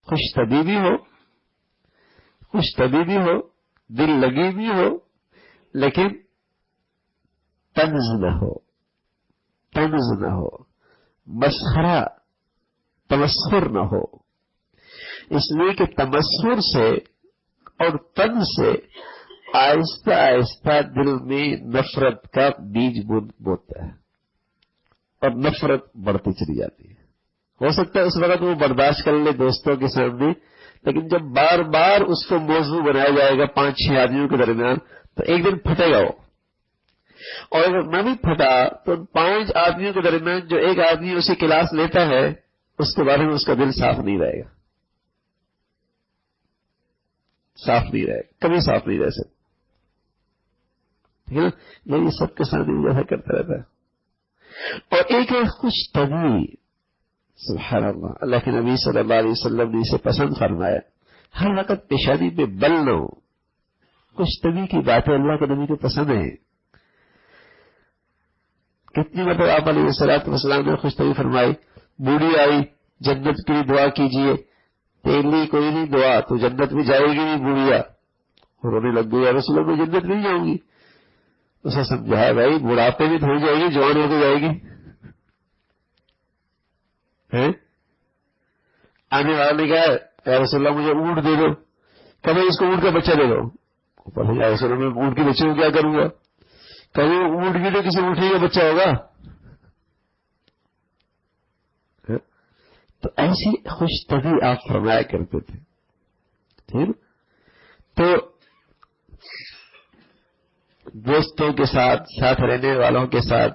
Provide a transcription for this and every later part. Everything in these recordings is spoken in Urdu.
خوش طبیعی ہو، دل لگی بھی ہو، لیکن طنز نہ ہو، مسخرہ تمسخر نہ ہو. اس لیے کہ تمسخر سے اور طنز سے آہستہ آہستہ دل میں نفرت کا بیج بوتا ہے اور نفرت بڑھتی چلی جاتی ہے. ہو سکتا ہے اس وقت وہ برداشت کر لے دوستوں کے سامنے، لیکن جب بار بار اس کو موضوع بنایا جائے گا 5-6 آدمیوں کے درمیان تو ایک دن پھٹے گا وہ. اور اگر نہ بھی پھٹا تو 5 آدمیوں کے درمیان جو ایک آدمی اسی کلاس لیتا ہے اس کے بارے میں اس کا دل صاف نہیں رہے گا، کبھی صاف نہیں رہ سکتا. ٹھیک ہے نا؟ یہ سب کے ساتھ ایسا کرتا رہتا ہے. اور ایک ہے خوش طبیعی. سبحان اللہ، اللہ کے نبی صلی اللہ علیہ وسلم نے اسے پسند فرمایا. ہر وقت پیشانی پہ بل نہ ہو. خوش طبیعی کی باتیں اللہ کے نبی کو پسند ہیں. کتنی مرتبہ آپ علیہ السلام نے خوش طبیعی فرمائی. بوڑھی آئی، جنت کی دعا کیجئے. تیرے لیے کوئی نہیں دعا، تو جنت میں جائے گی نہیں بوڑھیا. رونے لگ گئی، یا رسول اللہ میں جنت نہیں جاؤں گی. اسے سمجھایا بھائی بڑھاپے میں ہو جائے گی، جوان ہو کے جائے گی. آنے والا نے کہا یا رسول اللہ مجھے اونٹ دے دو. کبھی اس کو اونٹ کا بچہ دے دو. یا رسول اللہ میں اونٹ کے بچے کو کیا کروں گا؟ کبھی اونٹ بھی تو کسی اونٹنی کا بچہ ہوگا. تو ایسی خوش طبیعی آپ فرمایا کرتے تھے. ٹھیک، تو دوستوں کے ساتھ رہنے والوں کے ساتھ،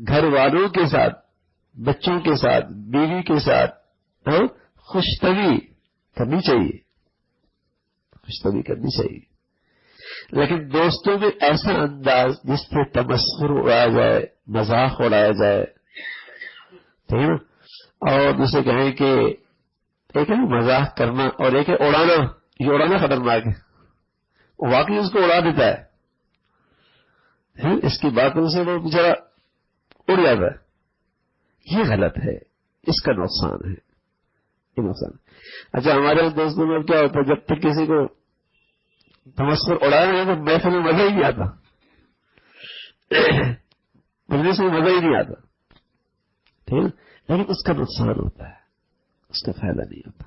گھر والوں کے ساتھ، بچوں کے ساتھ، بیوی کے ساتھ خوش طبیعی کرنی چاہیے. لیکن دوستوں میں ایسا انداز جس سے تمسخر اڑایا جائے، مذاق اڑایا جائے. ٹھیک ہے نا؟ اور دوسرے کہیں کہ ایک ہے مذاق کرنا اور ایک ہے اڑانا. یہ اڑانا خطرناک ہے، واقعی اس کو اڑا دیتا ہے. اس کی باتوں سے وہ بیچارہ اڑ جاتا ہے. یہ غلط ہے، اس کا نقصان ہے. یہ نقصان. اچھا ہمارے دوستوں میں کیا ہوتا ہے، جب تک کسی کو تمسخر اڑایا نہیں تو محفل میں مزہ ہی نہیں آتا، مجلس میں مزہ ہی نہیں آتا. ٹھیک ہے، لیکن اس کا نقصان ہوتا ہے، اس کا فائدہ نہیں ہوتا.